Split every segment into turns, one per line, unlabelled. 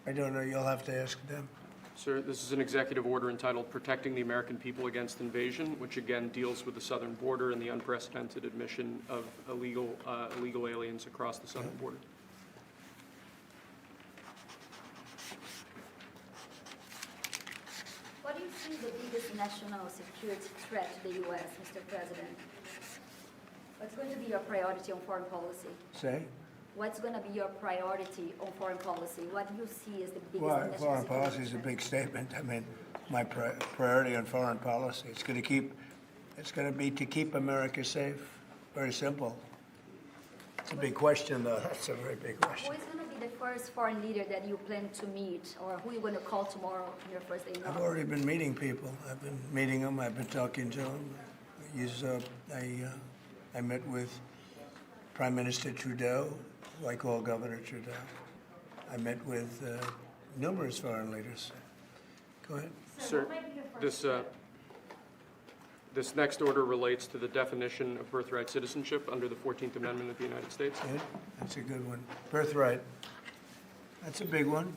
I don't know, you'll have to ask them.
Sir, this is an executive order entitled Protecting the American People Against Invasion, which again deals with the southern border and the unprecedented admission of illegal aliens across the southern border.
What do you see the biggest national security threat to the U.S., Mr. President? What's going to be your priority on foreign policy?
Say?
What's going to be your priority on foreign policy? What do you see as the biggest
Well,
national
foreign
security
policy is a
threat?
big statement. I mean, my priority on foreign policy, it's going to be to keep America safe. Very simple. It's a big question, though. That's a very big
Who
question.
is going to be the first foreign leader that you plan to meet, or who are you going to call tomorrow on your first day in
I've
office?
already been meeting people. I've been meeting them. I've been talking to them. I met with Prime Minister Trudeau, who I call Governor Trudeau. I met with numerous foreign leaders. Go ahead.
Sir, this next order relates to the definition of birthright citizenship under the 14th Amendment of the United States.
Good. That's a good one. Birthright. That's a big one.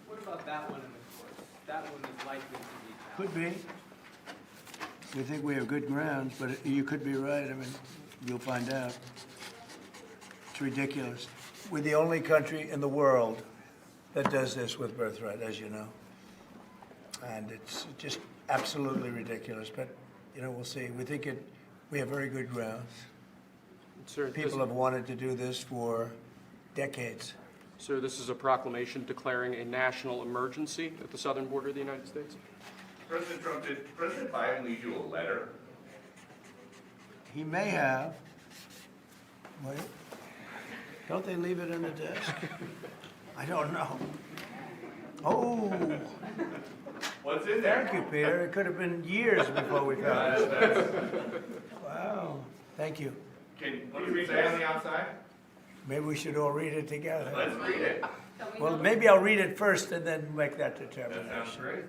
What about that one in the courts? That one is likely to be challenged.
Could be. We think we have good grounds, but you could be right. I mean, you'll find out. It's ridiculous. We're the only country in the world that does this with birthright, as you know. And it's just absolutely ridiculous. But, you know, we'll see. We have very good grounds.
Sir,
People have wanted to do this for decades.
Sir, this is a proclamation declaring a national emergency at the southern border of the United States.
President Trump, did President Biden leave you a letter?
He may have. Wait. Don't they leave it in the desk? I don't know. Oh,
What's in there?
thank you, Peter. It could have been years before we found it. Wow. Thank you.
What does it say on the outside?
Maybe we should all read it together.
Let's read it.
Well, maybe I'll read it first and then make that
That sounds
determination.
great.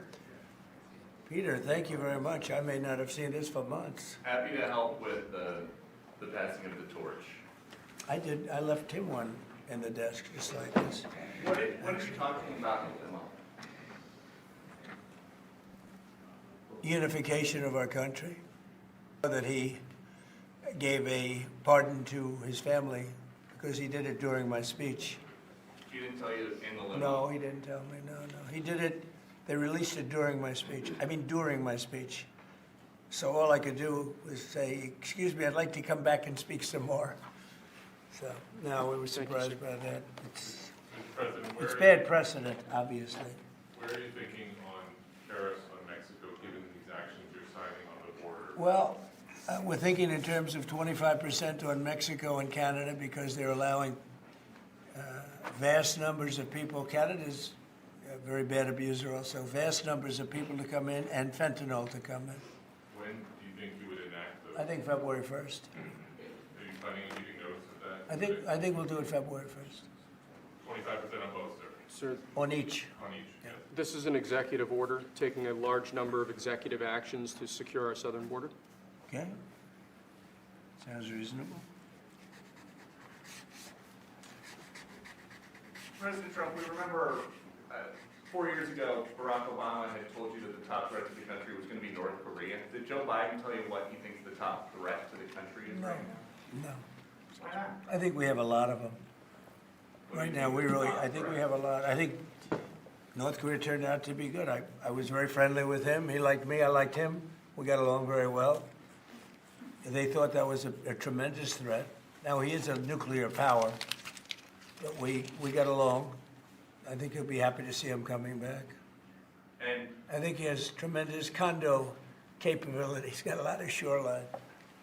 Peter, thank you very much. I may not have seen this for months.
Happy to help with the passing of the torch.
I did. I left him one in the desk, just like this.
What are you talking about in the limo?
Unification of our country. That he gave a pardon to his family because he did it during my speech.
He didn't tell you in the limo?
No, he didn't tell me. No. He did it. They released it during my speech. During my speech. So all I could do was say, "Excuse me, I'd like to come back and speak some more." So, no, we were
Thank you,
surprised
sir.
by that.
President,
It's bad precedent, obviously.
where are you thinking on tariffs on Mexico, given these actions you're signing on the border?
Well, we're thinking in terms of 25% on Mexico and Canada because they're allowing vast numbers of people. Canada's a very bad abuser also. Vast numbers of people to come in and fentanyl to come in.
When do you think you would enact those?
I think February 1st.
Are you planning on giving notice of that?
I think we'll do it February 1st.
25% on both, sir,
Sir,
On each.
on each, yes.
this is an executive order taking a large number of executive actions to secure our southern border.
Okay? Sounds reasonable.
President Trump, we remember 4 years ago, Barack Obama had told you that the top threat to the country was going to be North Korea. Did Joe Biden tell you what he thinks the top threat to the country is
No.
right now?
No.
Why not?
I think we have a lot of them.
What do
Right
you
now,
think is the top
I think we
threat?
have a lot. I think North Korea turned out to be good. I was very friendly with him. He liked me. I liked him. We got along very well. They thought that was a tremendous threat. Now, he is a nuclear power, but we got along. I think he'll be happy to see him coming back.
And
I think he has tremendous condo capability. He's got a lot of shoreline.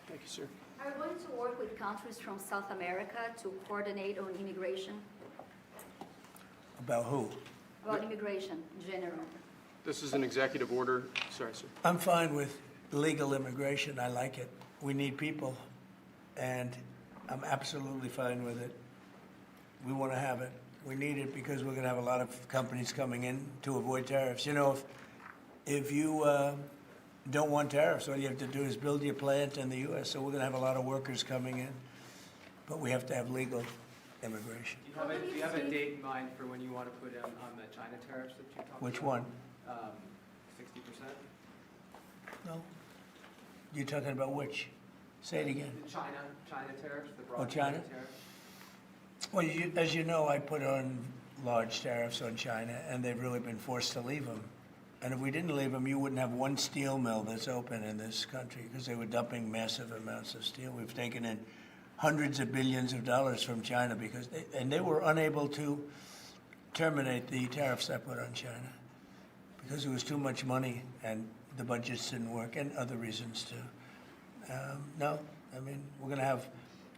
Thank you, sir.
Are you going to work with countries from South America to coordinate on immigration?
About who?
About immigration in general?
This is an executive order. Sorry, sir.
I'm fine with legal immigration. I like it. We need people, and I'm absolutely fine with it. We want to have it. We need it because we're going to have a lot of companies coming in to avoid tariffs. You know, if you don't want tariffs, all you have to do is build your plant in the U.S. So we're going to have a lot of workers coming in, but we have to have legal immigration.
Do you have a date in mind for when you want to put in on the China tariffs that you talked about?
Which one?
60%?
No? You're talking about which? Say it again.
The China tariffs, the
Oh,
broad
China?
tariffs?
Well, as you know, I put on large tariffs on China, and they've really been forced to leave them. And if we didn't leave them, you wouldn't have one steel mill that's open in this country because they were dumping massive amounts of steel. We've taken in hundreds of billions of dollars from China because they were unable to terminate the tariffs I put on China because it was too much money and the budgets didn't work and other reasons too. No, I mean, we're going to have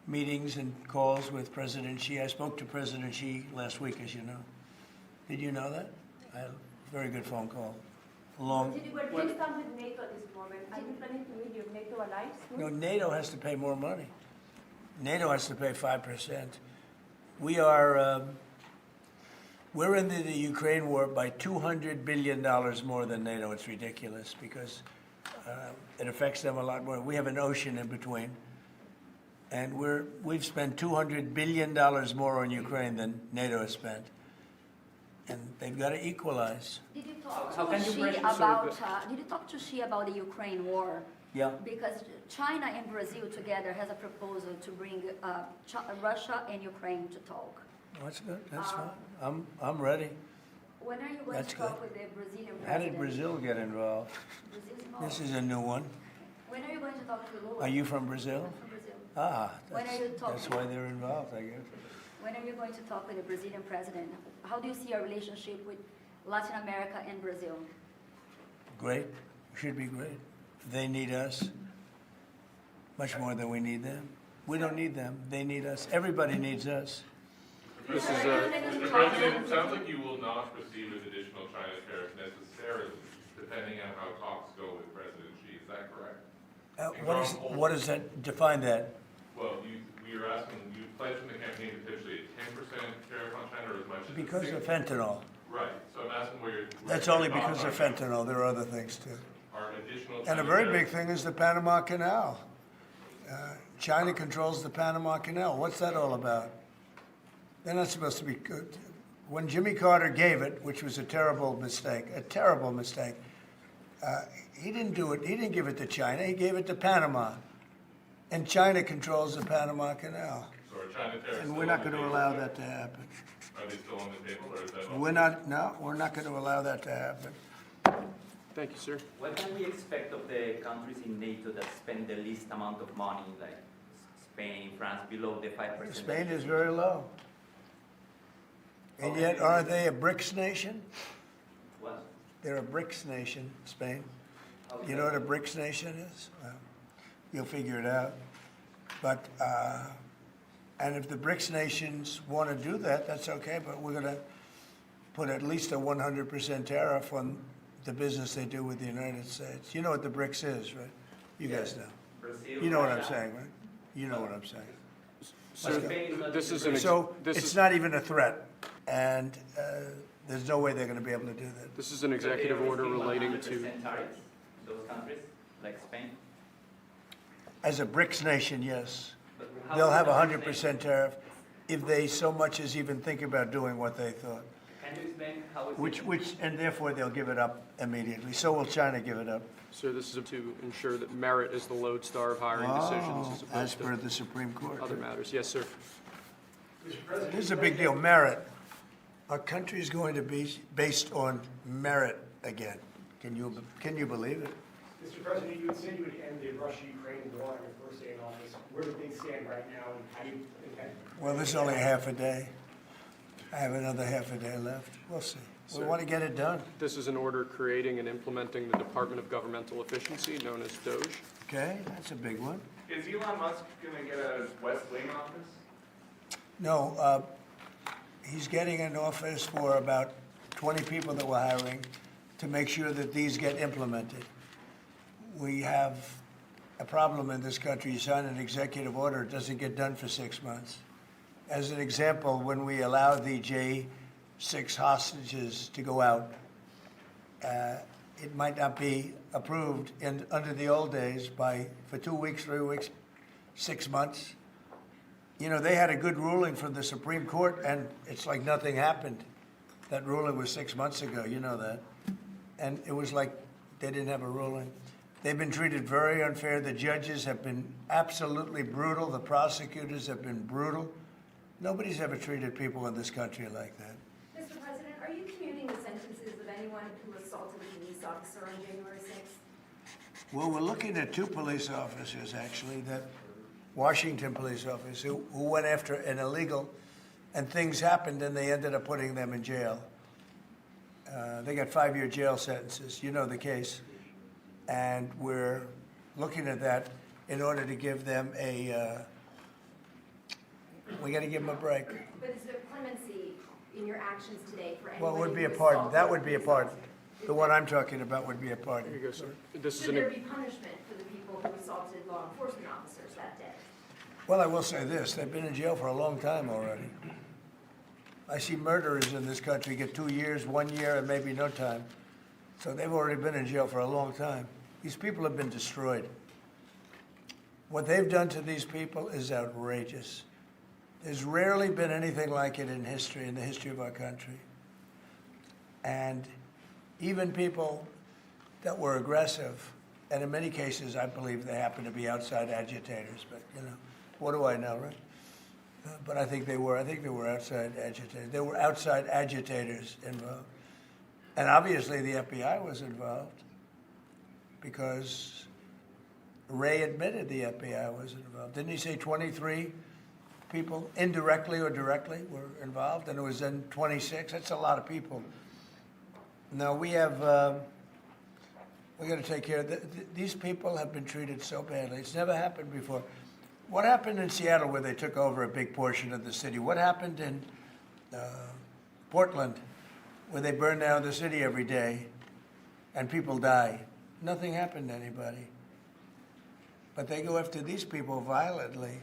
meetings and calls with President Xi. I spoke to President Xi last week, as you know. Did you know that? I had a very good phone call.
Where do you stand with NATO at this moment? Are you planning to meet your NATO allies soon?
No, NATO has to pay more money. NATO has to pay 5%. We are, we're in the Ukraine war by $200 billion more than NATO. It's ridiculous because it affects them a lot more. We have an ocean in between. And we've spent $200 billion more on Ukraine than NATO has spent. And they've got to equalize.
Did you talk
How
to
can you
Xi
pressure-
about? Did you talk to Xi about the Ukraine war?
Yeah.
Because China and Brazil together has a proposal to bring Russia and Ukraine to talk.
That's good. That's fine. I'm ready.
When are you going
That's
to talk
good.
with the Brazilian president?
How did Brazil get involved?
Brazil's involved.
This is a new one.
When are you going to talk to Lula?
Are you from Brazil?
From Brazil.
Ah,
When are you talking?
that's why they're involved, I guess.
When are you going to talk with the Brazilian president? How do you see your relationship with Latin America and Brazil?
Great. Should be great. They need us much more than we need them. We don't need them. They need us. Everybody needs us.
This is
Mr. President, it sounds like you will not proceed with additional China tariffs necessarily, depending on how talks go with President Xi. Is that correct?
What does that, define that?
Well, we are asking, you pledged in the campaign potentially a 10% tariff on China or as much as
Because of
6%.
fentanyl.
Right, so I'm asking where you're.
That's only because of fentanyl. There are other things too.
Are additional.
And a
China
very
tariffs-
big thing is the Panama Canal. China controls the Panama Canal. What's that all about? They're not supposed to be good. When Jimmy Carter gave it, which was a terrible mistake, he didn't do it. He didn't give it to China. He gave it to Panama. And China controls the Panama Canal.
So are China tariffs
And
still
we're not
on the
going to
table?
allow that to happen.
Are they still on the table or is that?
We're not going to allow that to happen.
Thank you, sir.
What can we expect of the countries in NATO that spend the least amount of money, like Spain, France, below the 5%?
Spain is very low. And yet, are they a BRICS nation?
What?
They're a BRICS nation, Spain.
How is
You
that?
know what a BRICS nation is? Well, you'll figure it out. But, and if the BRICS nations want to do that, that's okay, but we're going to put at least a 100% tariff on the business they do with the United States. You know what the BRICS is, right? You guys know.
Brazil,
You know what I'm
Russia.
saying, right? You know what I'm saying.
Sir,
Spain is not
this is
in
an,
So
this
it's
is,
not even a threat, and there's no way they're going to be able to do that.
this is an
But they
executive
don't
order
receive
relating
100%
to,
tariffs, those countries, like Spain?
As a BRICS nation, yes.
But how
They'll
is
have a
that
100% tariff if they so much as even think about doing what they thought.
Can you explain how is
Which, and therefore they'll give it up immediately. So will China give it up.
sir, this is to ensure that merit is the lodestar of hiring decisions as
As
opposed
per
to
the Supreme Court.
other matters. Yes, sir.
This is a big deal, merit. Our country is going to be based on merit again. Can you believe it?
Mr. President, you had said you would end the Russia-Ukraine war on your first day in office. Where do things stand right now, and how do you intend?
Well, this is only half a day. I have another half a day left. We'll see. We
Sir.
want to get it done.
This is an order creating and implementing the Department of Governmental Efficiency, known as DOGE.
Okay, that's a big one.
Is Elon Musk gonna get a West Wing office?
No, he's getting an office for about 20 people that we're hiring to make sure that these get implemented. We have a problem in this country. You sign an executive order, it doesn't get done for 6 months. As an example, when we allow the J6 hostages to go out, it might not be approved under the old days for 2 weeks, 3 weeks, 6 months. You know, they had a good ruling from the Supreme Court, and it's like nothing happened. That ruling was 6 months ago, you know that. And it was like they didn't have a ruling. They've been treated very unfair. The judges have been absolutely brutal. The prosecutors have been brutal. Nobody's ever treated people in this country like that.
Mr. President, are you commuting the sentences of anyone who assaulted a police officer on January 6th?
Well, we're looking at 2 police officers, actually, that Washington police officers who went after an illegal, and things happened, and they ended up putting them in jail. They got 5-year jail sentences. You know the case. And we're looking at that in order to give them we got to give them a break.
But is there clemency in your actions today for anyone?
Well, it would be a
who
pardon.
assaulted
That would be a
police
pardon.
officers?
The one I'm talking about would be a pardon.
Here you go, sir. This is
Should there
an,
be punishment for the people who assaulted law enforcement officers that day?
Well, I will say this, they've been in jail for a long time already. I see murderers in this country get 2 years, 1 year, and maybe no time. So they've already been in jail for a long time. These people have been destroyed. What they've done to these people is outrageous. There's rarely been anything like it in history, in the history of our country. And even people that were aggressive, and in many cases, I believe they happen to be outside agitators, but, you know, what do I know, right? But I think they were outside agitators. There were outside agitators involved. And obviously the FBI was involved because Ray admitted the FBI was involved. Didn't he say 23 people, indirectly or directly, were involved? And it was then 26. That's a lot of people. Now we have, we got to take care of these people have been treated so badly. It's never happened before. What happened in Seattle where they took over a big portion of the city? What happened in Portland where they burn down the city every day and people die? Nothing happened to anybody. But they go after these people violently.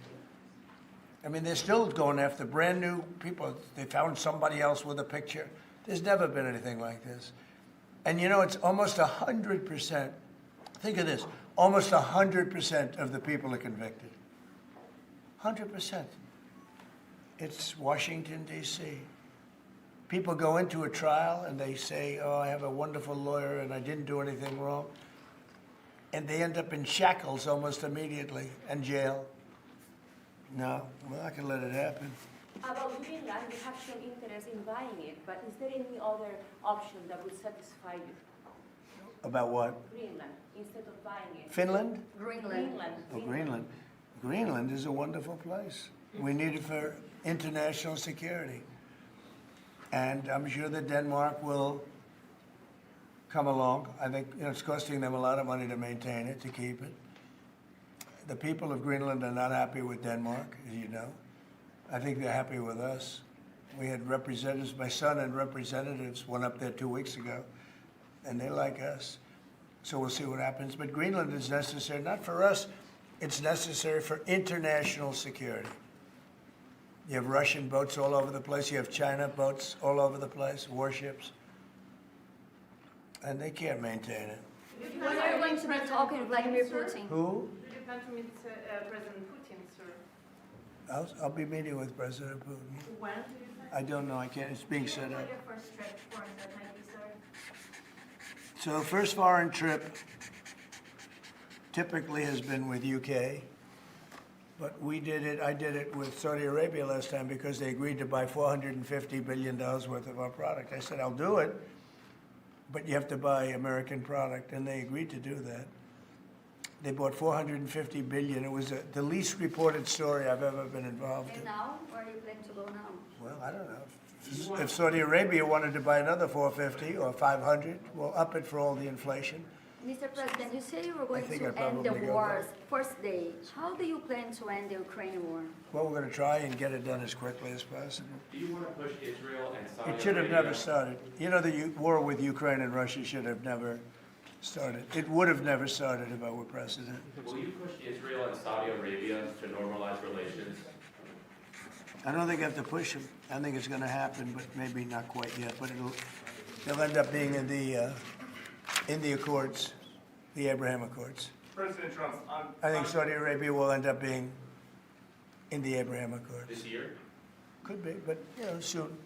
I mean, they're still going after brand new people. They found somebody else with a picture. There's never been anything like this. And you know, it's almost 100%. Think of this. Almost 100% of the people are convicted. 100%. It's Washington, D.C. People go into a trial and they say, oh, I have a wonderful lawyer and I didn't do anything wrong. And they end up in shackles almost immediately and jail. No, we're not going to let it happen.
About Greenland, you have shown interest in buying it, but is there any other option that would satisfy you?
About what?
Greenland, instead of buying it.
Finland?
Greenland.
Oh, Greenland. Greenland is a wonderful place. We need it for international security. And I'm sure that Denmark will come along. I think it's costing them a lot of money to maintain it, to keep it. The people of Greenland are not happy with Denmark, as you know. I think they're happy with us. We had representatives, my son and representatives went up there 2 weeks ago, and they like us. So we'll see what happens. But Greenland is necessary, not for us, it's necessary for international security. You have Russian boats all over the place. You have China boats all over the place, warships. And they can't maintain it.
When are you going to be talking to Vladimir Putin?
Who?
Do you plan to meet President Putin, sir?
I'll be meeting with President Putin.
When do you plan?
I don't know, I can't, it's being set up.
Your first trip foreign that might be, sir?
So the first foreign trip typically has been with UK, but I did it with Saudi Arabia last time because they agreed to buy $450 billion worth of our product. I said, I'll do it, but you have to buy American product, and they agreed to do that. They bought $450 billion. It was the least reported story I've ever been involved in.
And now, where are you planning to go now?
Well, I don't know. If Saudi Arabia wanted to buy another 450 or 500, we'll up it for all the inflation.
Mr. President, you say you were going
think
to
I'd
end the
probably go
wars first day. How do you plan to end the Ukraine war?
Well, we're going to try and get it done as quickly as possible.
Do you want to push Israel and Saudi Arabia?
It should have never started. You know, the war with Ukraine and Russia should have never started. It would have never started if I were president.
Will you push Israel and Saudi Arabia to normalize relations?
I don't think I have to push them. I think it's going to happen, but maybe not quite yet. But they'll end up being in the Accords, the Abraham Accords.
President Trump,
I think Saudi Arabia will end up being in the Abraham Accords.
This year?
Could be, but, soon,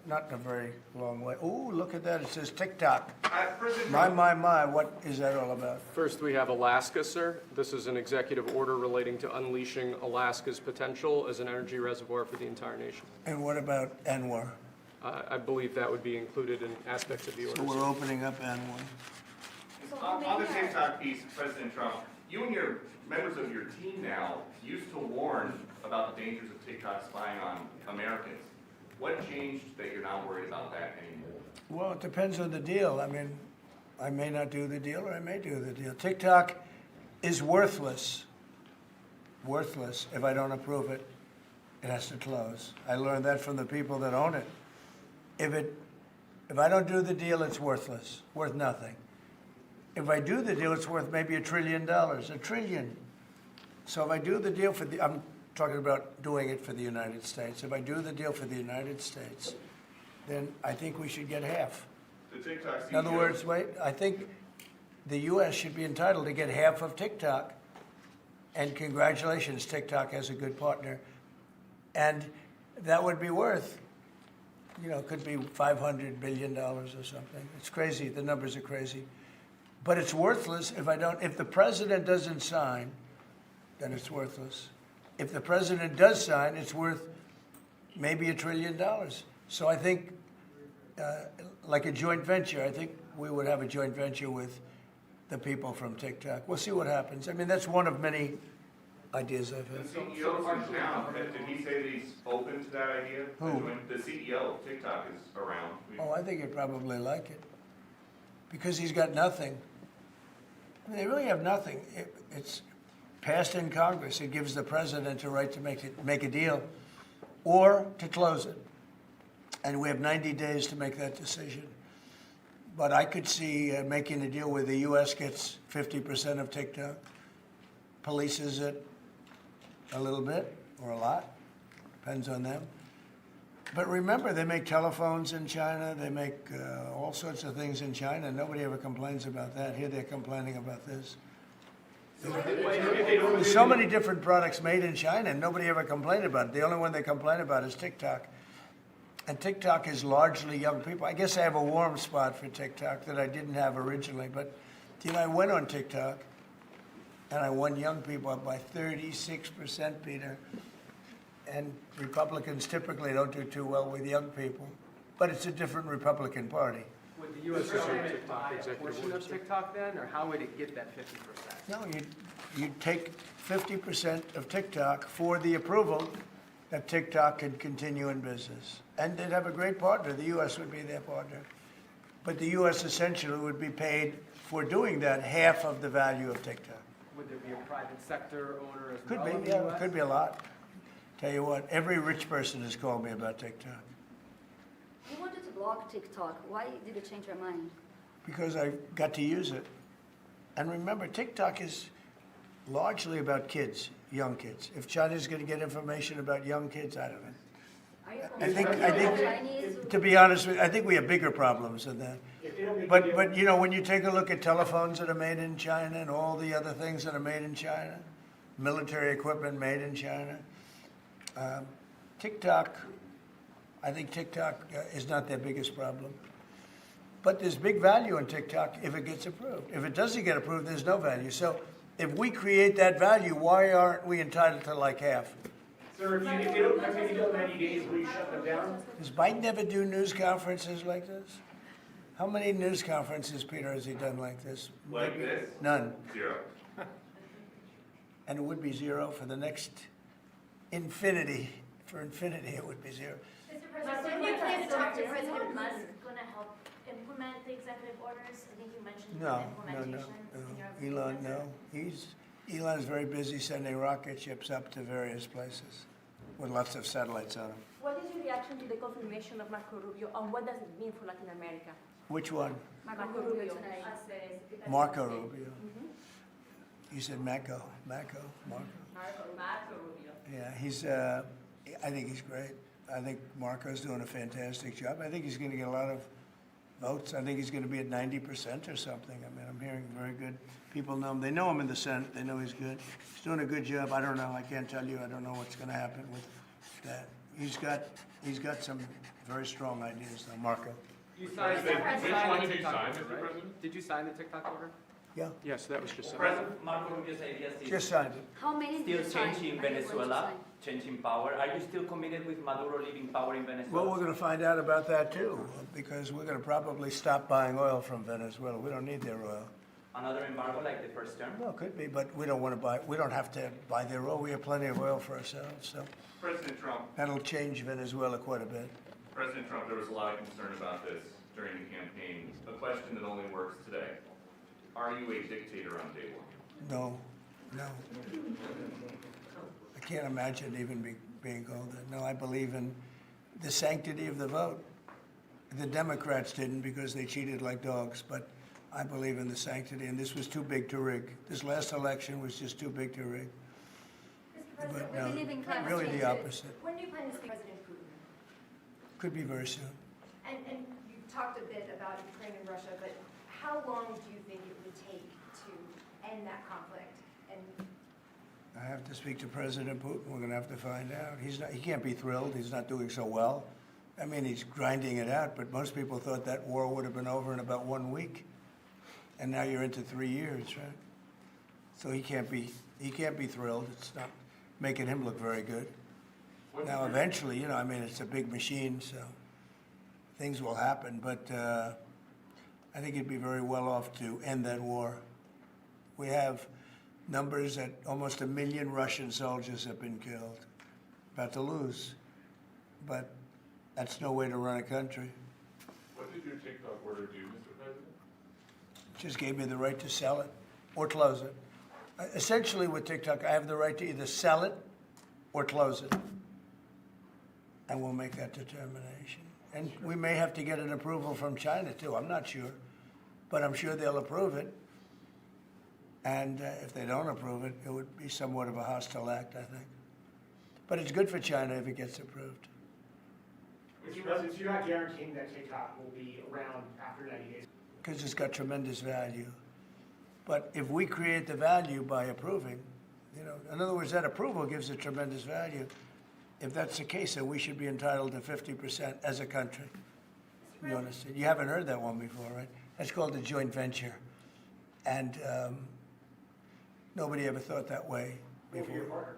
not in a very long way. Ooh, look at that, it says TikTok.
President
My,
Trump,
what is that all about?
First, we have Alaska, sir. This is an executive order relating to unleashing Alaska's potential as an energy reservoir for the entire nation.
And what about Anwar?
I believe that would be included in aspects of the order.
So we're opening up Anwar.
on the TikTok piece, President Trump, you and your members of your team now used to warn about the dangers of TikTok spying on Americans. What changed that you're not worried about that anymore?
Well, it depends on the deal. I mean, I may not do the deal or I may do the deal. TikTok is worthless if I don't approve it. It has to close. I learned that from the people that own it. If I don't do the deal, it's worthless, worth nothing. If I do the deal, it's worth maybe $1 trillion, $1 trillion. So if I do the deal I'm talking about doing it for the United States. If I do the deal for the United States, then I think we should get half.
The TikTok CEO.
In other words, I think the U.S. should be entitled to get half of TikTok. And congratulations, TikTok has a good partner. And that would be worth, it could be $500 billion or something. It's crazy. The numbers are crazy. But it's worthless if the president doesn't sign, then it's worthless. If the president does sign, it's worth maybe $1 trillion. So I think, like a joint venture, I think we would have a joint venture with the people from TikTok. We'll see what happens. I mean, that's one of many ideas I've had.
The CEO is now. Did he say that he's open to that idea?
Who?
The CEO of TikTok is around.
Oh, I think he'd probably like it. Because he's got nothing. I mean, they really have nothing. It's passed in Congress. It gives the president a right to make a deal or to close it. And we have 90 days to make that decision. But I could see making a deal where the U.S. gets 50% of TikTok, polices it a little bit or a lot, depends on them. But remember, they make telephones in China, they make all sorts of things in China, and nobody ever complains about that. Here they're complaining about this. There's so many different products made in China, and nobody ever complained about it. The only one they complain about is TikTok. And TikTok is largely young people. I guess I have a warm spot for TikTok that I didn't have originally. But, I went on TikTok, and I won young people up by 36%, Peter. And Republicans typically don't do too well with young people. But it's a different Republican Party.
Would the U.S. government buy a portion of TikTok then, or how would it get that 50%?
No, you'd take 50% of TikTok for the approval that TikTok could continue in business. And they'd have a great partner. The U.S. would be their partner. But the U.S. essentially would be paid for doing that half of the value of TikTok.
Would there be a private sector owner as
Could
well in
be,
the
yeah,
U.S.?
could be a lot. Tell you what, every rich person has called me about TikTok
You wanted to block TikTok. Why did you change your mind?
because I got to use it. And remember, TikTok is largely about kids, young kids. If China's going to get information about young kids, I don't know. I think, to be honest with you, I think we have bigger problems than that. But when you take a look at telephones that are made in China and all the other things that are made in China, military equipment made in China, TikTok, I think TikTok is not their biggest problem. But there's big value in TikTok if it gets approved. If it doesn't get approved, there's no value. So if we create that value, why aren't we entitled to like half?
Sir, if you don't come to the deal in 90 days, will you shut them down?
Does Biden ever do news conferences like this? How many news conferences, Peter, has he done like this?
Like this?
None.
0.
And it would be 0 for the next infinity. For infinity, it would be 0.
Mr. President, when you plan to talk to President Musk, going to help implement the executive orders? I think you mentioned implementation in your
Elon, no. Elon's very busy sending rocket ships up to various places with lots of satellites on them.
What is your reaction to the confirmation of Marco Rubio, and what does it mean for Latin America?
Which one?
Marco Rubio tonight.
Marco Rubio. You said Marco.
Marco Rubio.
Yeah, I think he's great. I think Marco's doing a fantastic job. I think he's going to get a lot of votes. I think he's going to be at 90% or something. I mean, I'm hearing very good. People know him. They know him in the Senate. They know he's good. He's doing a good job. I don't know. I can't tell you. I don't know what's going to happen with that. He's got some very strong ideas, though. Marco.
You signed
Which one
the
did you
TikTok
sign,
order,
Mr.
right?
President?
Did you sign the TikTok order?
Yeah,
Yes, that was just signed.
President Marco Rubio's ideas is
just signed it.
How many did
still
you sign?
changing
And when did you
Venezuela,
sign?
changing power. Are you still committed with Maduro leaving power in Venezuela?
Well, we're going to find out about that, too, because we're going to probably stop buying oil from Venezuela. We don't need their oil.
Another embargo like the first term?
Well, it could be, but we don't want to buy, we don't have to buy their oil. We have plenty of oil for ourselves, so
President Trump,
that'll change Venezuela quite a bit.
President Trump, there was a lot of concern about this during the campaign. A question that only works today. Are you a dictator on day one?
No, no. I can't imagine even being called that. No, I believe in the sanctity of the vote. The Democrats didn't because they cheated like dogs, but I believe in the sanctity, and this was too big to rig. This last election was just too big to rig.
Mr. President,
But
we believe in
no,
climate
really
change.
the opposite.
When do you plan to see President Putin?
Could be very soon.
And you talked a bit about Ukraine and Russia, but how long do you think it would take to end that conflict? And
I have to speak to President Putin. We're going to have to find out. He can't be thrilled. He's not doing so well. I mean, he's grinding it out, but most people thought that war would have been over in about 1 week. And now you're into 3 years, right? So he can't be thrilled. It's not making him look very good. Now, eventually, you know, I mean, it's a big machine, so things will happen. But I think he'd be very well off to end that war. We have numbers that almost 1 million Russian soldiers have been killed. About to lose. But that's no way to run a country.
What did your TikTok order do, Mr. President?
Just gave me the right to sell it or close it. Essentially with TikTok, I have the right to either sell it or close it. And we'll make that determination. And we may have to get an approval from China too, I'm not sure. But I'm sure they'll approve it. And if they don't approve it, it would be somewhat of a hostile act, I think. But it's good for China if it gets approved.
Mr. President, so you're not guaranteeing that TikTok will be around after 90 days?
Because it's got tremendous value. But if we create the value by approving, you know, in other words, that approval gives it tremendous value. If that's the case, then we should be entitled to 50% as a country. You understand? You haven't heard that one before, right? That's called a joint venture. And nobody ever thought that way before.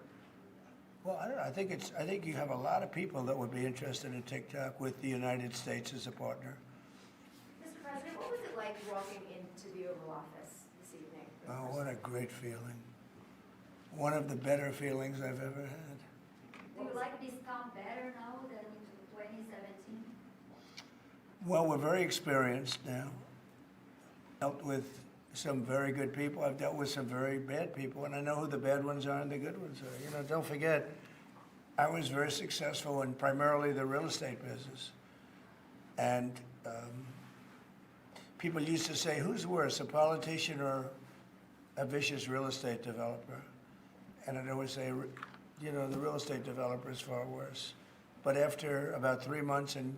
Well, I don't know. I think you have a lot of people that would be interested in TikTok with the United States as a partner.
Mr. President, what was it like walking into the Oval Office this evening?
Oh, what a great feeling. One of the better feelings I've ever had.
Do you like this town better now than in 2017?
Well, we're very experienced now. Dealt with some very good people. I've dealt with some very bad people, and I know who the bad ones are and the good ones are. You know, don't forget, I was very successful in primarily the real estate business. And people used to say, who's worse, a politician or a vicious real estate developer? And I'd always say, you know, the real estate developer is far worse. But after about 3 months and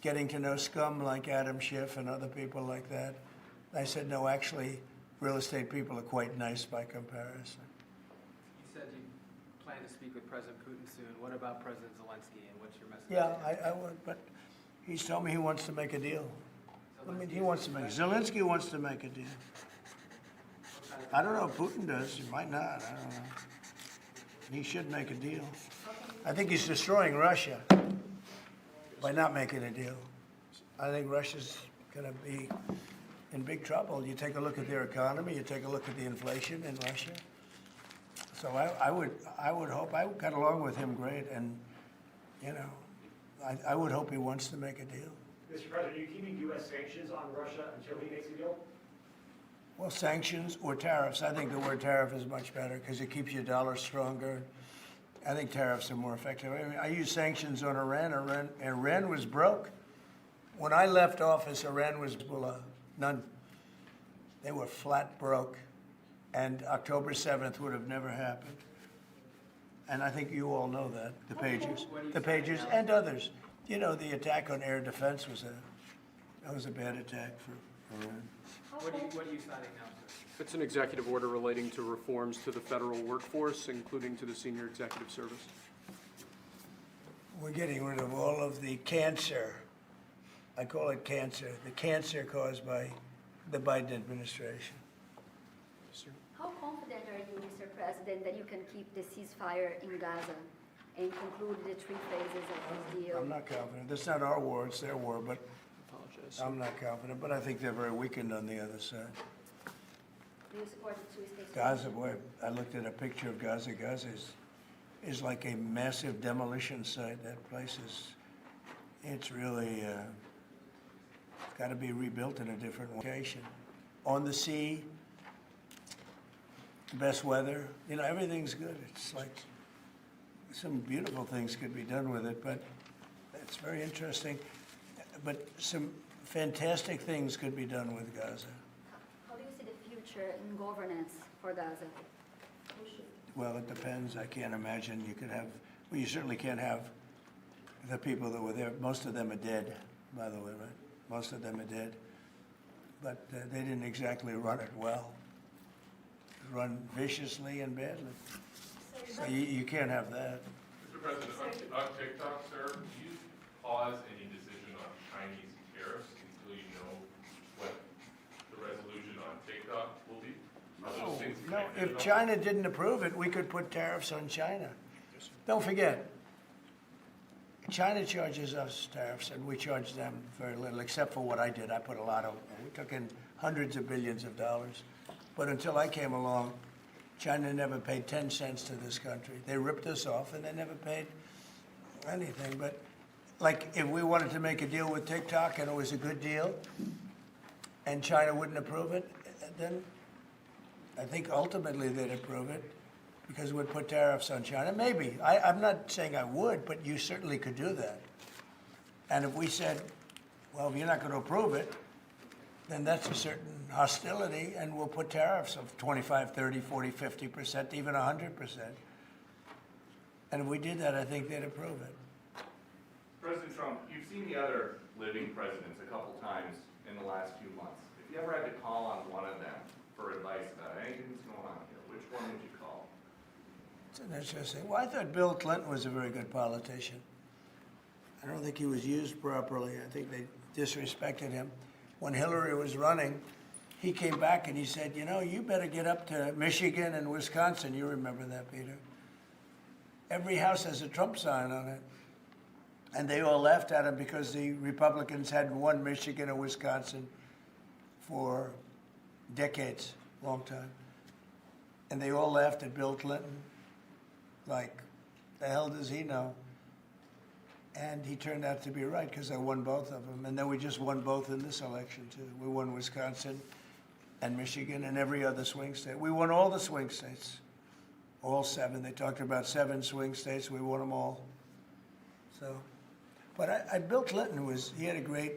getting to know scum like Adam Schiff and other people like that, I said, no, actually, real estate people are quite nice by comparison.
You said you plan to speak with President Putin soon. What about President Zelensky, and what's your message?
Yeah, I would, but he's told me he wants to make a deal. I mean, he wants to make, Zelensky wants to make a deal. I don't know if Putin does, he might not, I don't know. He should make a deal. I think he's destroying Russia by not making a deal. I think Russia's gonna be in big trouble. You take a look at their economy, you take a look at the inflation in Russia. So I would hope, I got along with him great, and, you know, I would hope he wants to make a deal.
Mr. President, are you keeping U.S. sanctions on Russia until he makes a deal?
Well, sanctions or tariffs. I think the word tariff is much better because it keeps your dollar stronger. I think tariffs are more effective. I mean, I use sanctions on Iran. Iran was broke. When I left office, Iran was none. They were flat broke. And October 7th would have never happened. And I think you all know that, the Pages and others. You know, the attack on air defense was That was a bad attack for Iran.
What are you signing now, sir?
It's an executive order relating to reforms to the federal workforce, including to the senior executive service.
We're getting rid of all of the cancer. I call it cancer, the cancer caused by the Biden administration.
How confident are you, Mr. President, that you can keep the ceasefire in Gaza and conclude the 3 phases of this deal?
I'm not confident. That's not our war, it's their war, but
Apologize.
I'm not confident. But I think they're very weakened on the other side.
Do you support the 2-state
Gaza, boy, I looked at a picture of Gaza. Gaza is like a massive demolition site. That place is, it's really, it's got to be rebuilt in a different location. On the sea, best weather, you know, everything's good. It's like some beautiful things could be done with it, but it's very interesting. But some fantastic things could be done with Gaza.
How do you see the future in governance for Gaza?
Well, it depends. I can't imagine you could have, well, you certainly can't have the people that were there. Most of them are dead, by the way, right? Most of them are dead. But they didn't exactly run it well. Run viciously and badly. So you can't have that.
Mr. President, on TikTok, sir, do you pause any decision on Chinese tariffs until you know what the resolution on TikTok will be? Are those things
No,
connected
if
at all?
China didn't approve it, we could put tariffs on China. Don't forget, China charges us tariffs, and we charge them very little, except for what I did. I put a lot of, we took in hundreds of billions of dollars. But until I came along, China never paid 10 cents to this country. They ripped us off, and they never paid anything. But like, if we wanted to make a deal with TikTok, and it was a good deal, and China wouldn't approve it, then I think ultimately they'd approve it, because we'd put tariffs on China. Maybe. I'm not saying I would, but you certainly could do that. And if we said, well, if you're not going to approve it, then that's a certain hostility, and we'll put tariffs of 25, 30, 40, 50%, even 100%. And if we did that, I think they'd approve it.
President Trump, you've seen the other living presidents a couple times in the last few months. If you ever had to call on one of them for advice about anything that's going on here, which one would you call?
It's an interesting. Well, I thought Bill Clinton was a very good politician. I don't think he was used properly. I think they disrespected him. When Hillary was running, he came back and he said, you know, you better get up to Michigan and Wisconsin. You remember that, Peter? Every house has a Trump sign on it. And they all laughed at him because the Republicans hadn't won Michigan or Wisconsin for decades, long time. And they all laughed at Bill Clinton. Like, the hell does he know? And he turned out to be right, because I won both of them. And then we just won both in this election, too. We won Wisconsin and Michigan and every other swing state. We won all the swing states, all 7. They talked about 7 swing states. We won them all. So, but Bill Clinton he had a great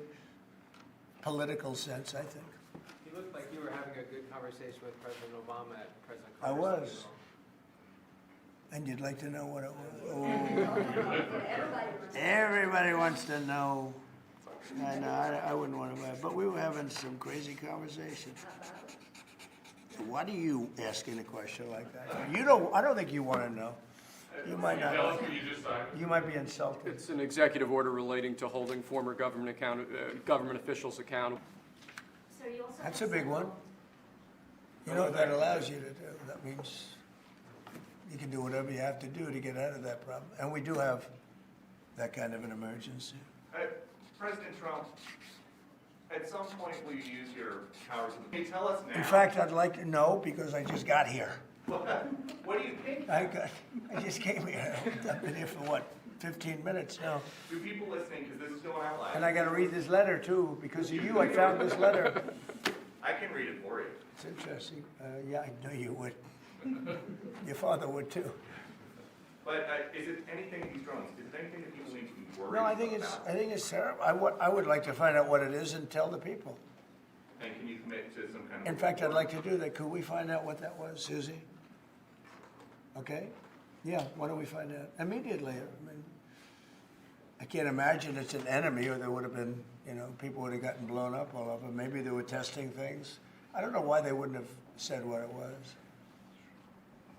political sense, I think.
You looked like you were having a good conversation with President Obama at President
I
Carter's
was.
funeral.
And you'd like to know what it was? Oh. Everybody wants to know. I know, I wouldn't want to, but we were having some crazy conversations. Why do you asking a question like that? I don't think you want to know. You might not.
Tell us what you just signed.
You might be insulted.
It's an executive order relating to holding former government officials accountable.
So you also
That's
have
a big one.
several-
You know what that allows you to do? That means you can do whatever you have to do to get out of that problem. And we do have that kind of an emergency.
President Trump, at some point will you use your powers of the... Can you tell us now?
In fact, I'd like to know, because I just got here.
What do you think?
I just came here. I've been here for, what, 15 minutes now.
Do people listening, because this is going out loud.
And I got to read this letter, too. Because of you, I found this letter.
I can read it for you.
It's interesting. Yeah, I know you would. Your father would, too.
But is it anything, these drones, is it anything that people need to be worried
No,
about?
I think it's terrible. I would like to find out what it is and tell the people.
And can you commit to some kind of...
In fact, I'd like to do that. Could we find out what that was, Susie? Okay? Yeah, why don't we find out? Immediately. I mean, I can't imagine it's an enemy, or there would have been You know, people would have gotten blown up all over. Maybe they were testing things. I don't know why they wouldn't have said what it was.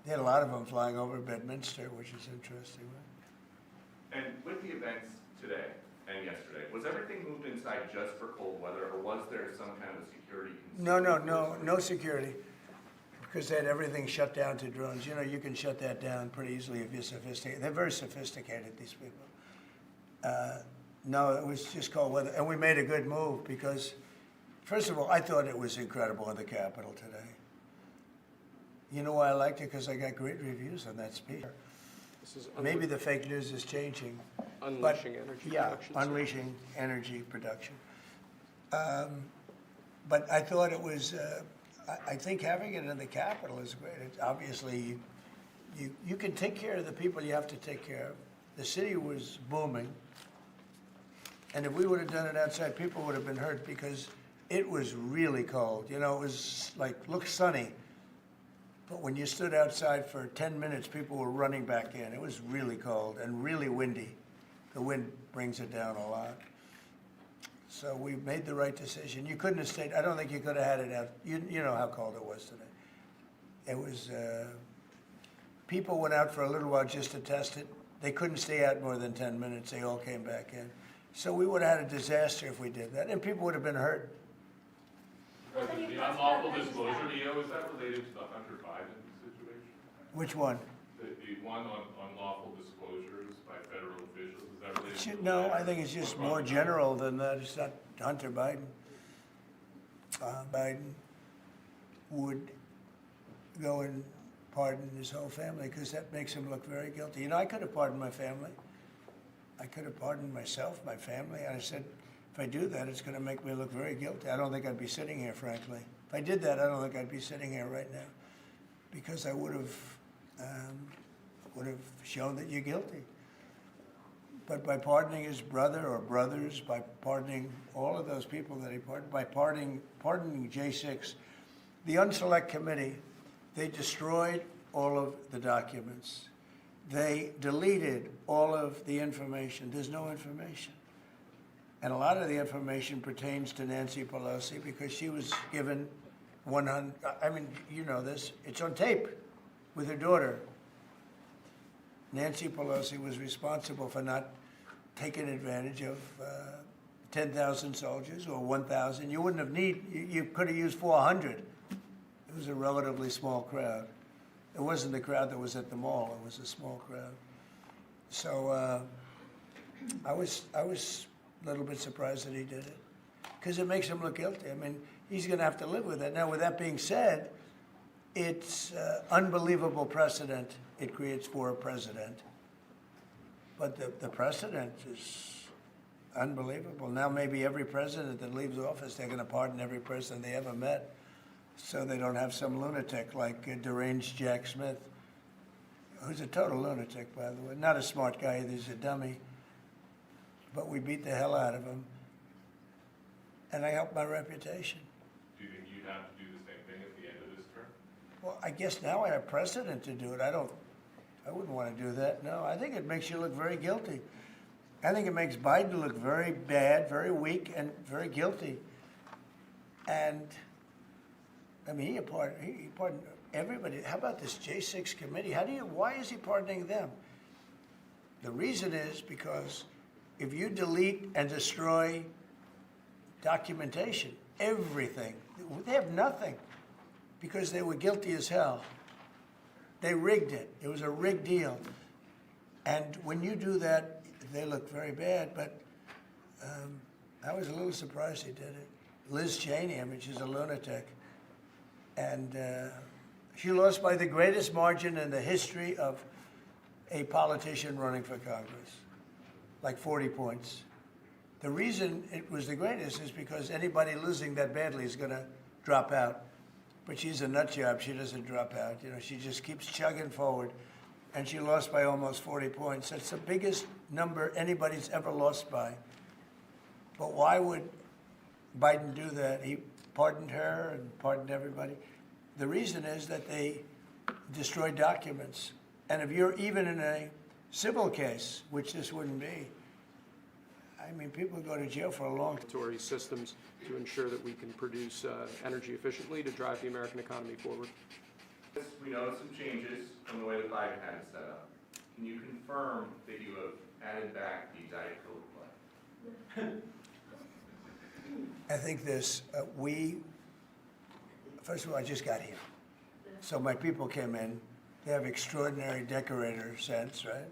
They had a lot of them flying over Bedminster, which is interesting.
And with the events today and yesterday, was everything moved inside just for cold weather, or was there some kind of a security concern?
No security, because they had everything shut down to drones. You know, you can shut that down pretty easily if you're sophisticated. They're very sophisticated, these people. No, it was just cold weather, and we made a good move because, first of all, I thought it was incredible in the Capitol today. You know why I liked it? Because I got great reviews on that speech.
This is
Maybe the fake news is changing.
unleashing energy production.
Yeah, unleashing energy production. But I thought it was, I think having it in the Capitol is great. It's obviously, you can take care of the people you have to take care of. The city was booming. And if we would have done it outside, people would have been hurt because it was really cold. You know, it was like, looked sunny. But when you stood outside for 10 minutes, people were running back in. It was really cold and really windy. The wind brings it down a lot. So we made the right decision. You couldn't have stayed. I don't think you could have had it out. You know how cold it was today. It was, people went out for a little while just to test it. They couldn't stay out more than 10 minutes. They all came back in. So we would have had a disaster if we did that, and people would have been hurt.
The unlawful disclosure, EO, is that related to the Hunter Biden situation?
Which one?
The one on unlawful disclosures by federal officials, is that related to?
No, I think it's just more general than that. It's not Hunter Biden. Biden would go and pardon his whole family because that makes him look very guilty. You know, I could have pardoned my family. I could have pardoned myself, my family. I said, if I do that, it's going to make me look very guilty. I don't think I'd be sitting here, frankly. If I did that, I don't think I'd be sitting here right now because I would have shown that you're guilty. But by pardoning his brother or brothers, by pardoning all of those people that he pardoned, by pardoning J6, the Unselect Committee, they destroyed all of the documents. They deleted all of the information. There's no information. And a lot of the information pertains to Nancy Pelosi because she was given 100, I mean, you know this, it's on tape with her daughter. Nancy Pelosi was responsible for not taking advantage of 10,000 soldiers or 1,000. You wouldn't have you could have used 400. It was a relatively small crowd. It wasn't the crowd that was at the mall. It was a small crowd. So I was a little bit surprised that he did it because it makes him look guilty. I mean, he's going to have to live with it. Now, with that being said, it's unbelievable precedent it creates for a president. But the precedent is unbelievable. Now maybe every president that leaves office, they're going to pardon every person they ever met so they don't have some lunatic like deranged Jack Smith, who's a total lunatic, by the way. Not a smart guy either, he's a dummy. But we beat the hell out of him. And I helped my reputation.
Do you think you'd have to do the same thing at the end of this term?
Well, I guess now I have precedent to do it. I wouldn't want to do that. No, I think it makes you look very guilty. I think it makes Biden look very bad, very weak, and very guilty. And, I mean, he pardoned everybody. How about this J6 committee? Why is he pardoning them? The reason is because if you delete and destroy documentation, everything, they have nothing because they were guilty as hell. They rigged it. It was a rigged deal. And when you do that, they look very bad, but I was a little surprised he did it. Liz Cheney, I mean, she's a lunatic. And she lost by the greatest margin in the history of a politician running for Congress, like 40 points. The reason it was the greatest is because anybody losing that badly is going to drop out. But she's a nut job. She doesn't drop out. You know, she just keeps chugging forward. And she lost by almost 40 points. That's the biggest number anybody's ever lost by. But why would Biden do that? He pardoned her and pardoned everybody. The reason is that they destroyed documents. And if you're even in a civil case, which this wouldn't be, I mean, people go to jail for a long time.
regulatory systems to ensure that we can produce energy efficiently to drive the American economy forward.
We noticed some changes from the way that Biden had it set up. Can you confirm that you have added back the Diet Coke play?
I think this, first of all, I just got here. So my people came in. They have extraordinary decorator sense, right?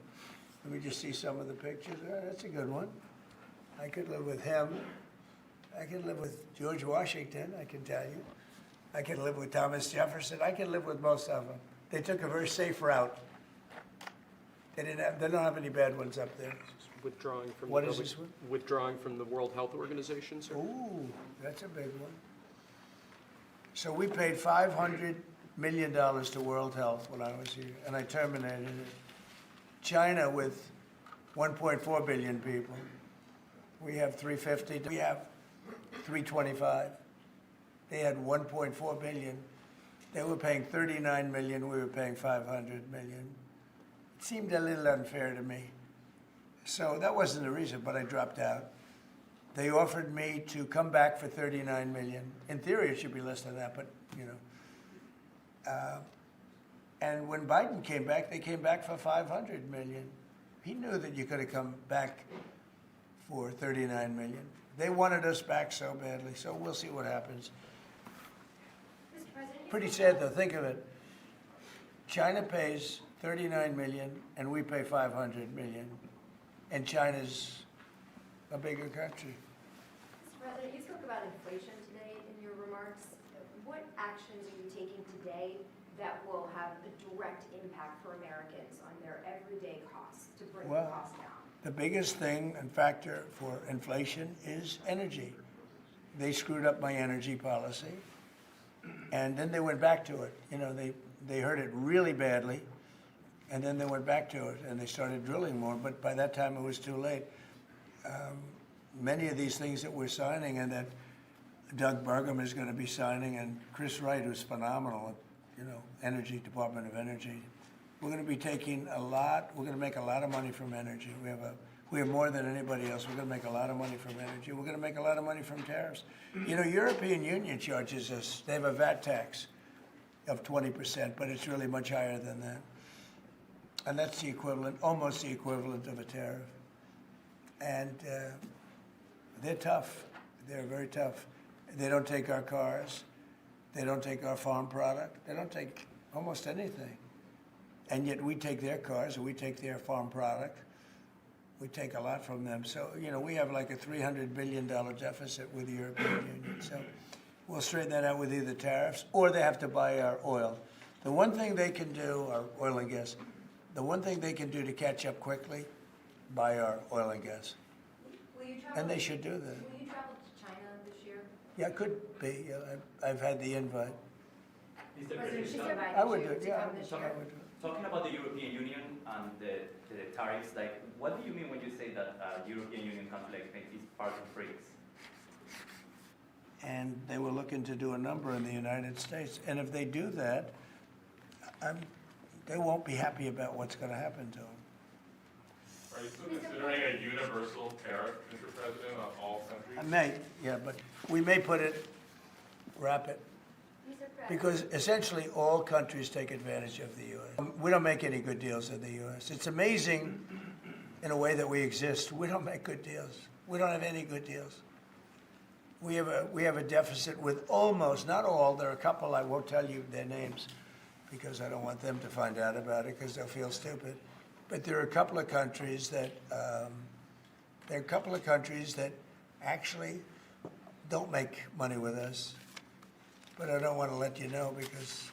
Let me just see some of the pictures. That's a good one. I could live with him. I could live with George Washington, I can tell you. I could live with Thomas Jefferson. I could live with most of them. They took a very safe route. They don't have any bad ones up there.
Withdrawing from
What
the
is this one?
Withdrawing from the World Health Organization, sir.
Ooh, that's a big one. So we paid $500 million to World Health when I was here, and I terminated it. China with 1.4 billion people. We have 350. We have 325. They had 1.4 billion. They were paying 39 million. We were paying 500 million. It seemed a little unfair to me. So that wasn't the reason, but I dropped out. They offered me to come back for 39 million. In theory, it should be less than that, but you know. And when Biden came back, they came back for 500 million. He knew that you could have come back for 39 million. They wanted us back so badly, so we'll see what happens.
Mr. President,
Pretty sad though, think of it. China pays 39 million and we pay 500 million. And China's a bigger country.
Mr. President, you spoke about inflation today in your remarks. What actions are you taking today that will have a direct impact for Americans on their everyday costs to bring the
Well,
costs down?
the biggest thing and factor for inflation is energy. They screwed up my energy policy, and then they went back to it. You know, they hurt it really badly, and then they went back to it, and they started drilling more, but by that time it was too late. Many of these things that we're signing and that Doug Burgum is going to be signing, and Chris Wright, who's phenomenal at, you know, Energy, Department of Energy, we're going to be taking a lot, we're going to make a lot of money from energy. We have more than anybody else. We're going to make a lot of money from energy. We're going to make a lot of money from tariffs. You know, European Union charges us, they have a VAT tax of 20%, but it's really much higher than that. And that's the equivalent, almost the equivalent of a tariff. And they're tough. They're very tough. They don't take our cars. They don't take our farm product. They don't take almost anything. And yet we take their cars and we take their farm product. We take a lot from them. So, you know, we have like a $300 billion deficit with the European Union. So we'll straighten that out with either tariffs or they have to buy our oil. The one thing they can do, our oil and gas, the one thing they can do to catch up quickly, buy our oil and gas.
Will you travel?
And they should do that.
Will you travel to China this year?
Yeah, it could be. I've had the invite.
Mr.
President, she's
President,
invited
I would
you
do it,
to
yeah.
come this year.
I would do it.
talking about the European Union and the tariffs, like, what do you mean when you say that European Union country like Spain is part of BRICS?
And they were looking to do a number in the United States. And if they do that, they won't be happy about what's going to happen to them.
Are you still considering a universal tariff, Mr. President, on all countries?
I may, yeah, but we may wrap it,
Mr. President.
because essentially all countries take advantage of the U.S. We don't make any good deals in the U.S. It's amazing in a way that we exist. We don't make good deals. We don't have any good deals. We have a deficit with almost, not all, there are a couple, I won't tell you their names because I don't want them to find out about it because they'll feel stupid. But there are a couple of countries that actually don't make money with us. But I don't want to let you know because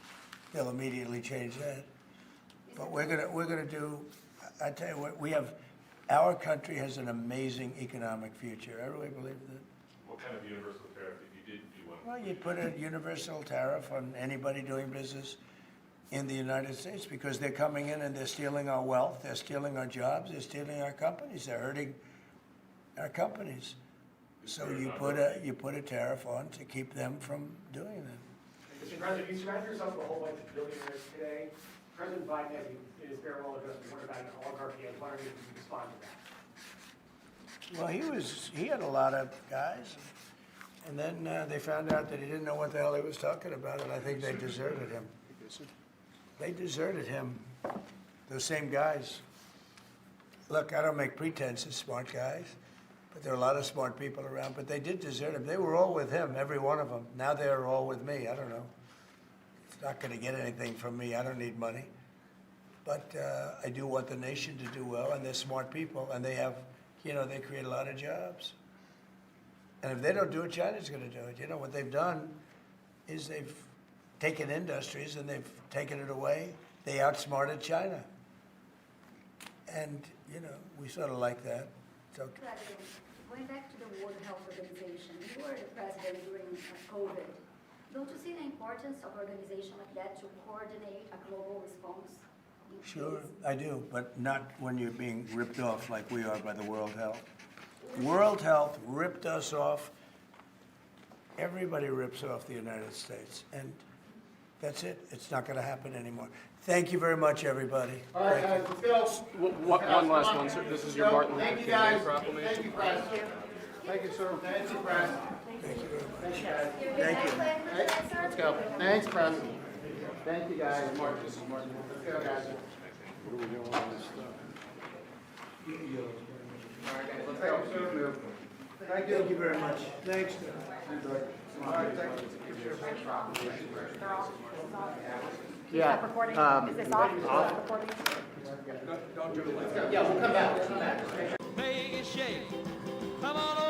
they'll immediately change that. But we're gonna do. I tell you what, our country has an amazing economic future. I really believe that.
What kind of universal tariff if you did do one?
Well, you'd put a universal tariff on anybody doing business in the United States because they're coming in and they're stealing our wealth, they're stealing our jobs, they're stealing our companies, they're hurting our companies. So you put a tariff on to keep them from doing that.
Mr. President, you surrounded yourself with a whole bunch of billionaires today. President Biden, in his farewell address, warned about an oligarchy. I was wondering if you could respond to that.
Well, he had a lot of guys, and then they found out that he didn't know what the hell he was talking about, and I think they deserted him. They deserted him, those same guys. Look, I don't make pretenses, smart guys, but there are a lot of smart people around, but they did desert him. They were all with him, every one of them. Now they're all with me, I don't know. It's not gonna get anything from me, I don't need money. But I do want the nation to do well, and they're smart people, and they have, they create a lot of jobs. And if they don't do it, China's gonna do it. What they've done is they've taken industries and they've taken it away. They outsmarted China. And, we sort of like that. It's okay.
President, going back to the World Health Organization, you were the president during COVID. Don't you see the importance of organization like that to coordinate a global response?
Sure, I do, but not when you're being ripped off like we are by the World Health. World Health ripped us off. Everybody rips off the United States, and that's it. It's not going to happen anymore. Thank you very much, everybody.
All right, guys, let's go.
One last one, sir. This is your Martin Luther
Thank you,
King
guys.
Day proclamation.
Thank you, press. Thank you, sir. Thank you, press.
Thank you very much.
Thank you, guys.
Thank you.
Let's go. Thanks, press. Thank you, guys. This is Martin. Let's go, guys.
What are we doing on this stuff?
All right, guys, let's go. Sir. Thank you.
Thank you very much. Thanks.
All right, thank you.
Yeah.
Recording, is this off? Recording?
Don't do it.
Yeah, we'll come back.
Make it shake. Come on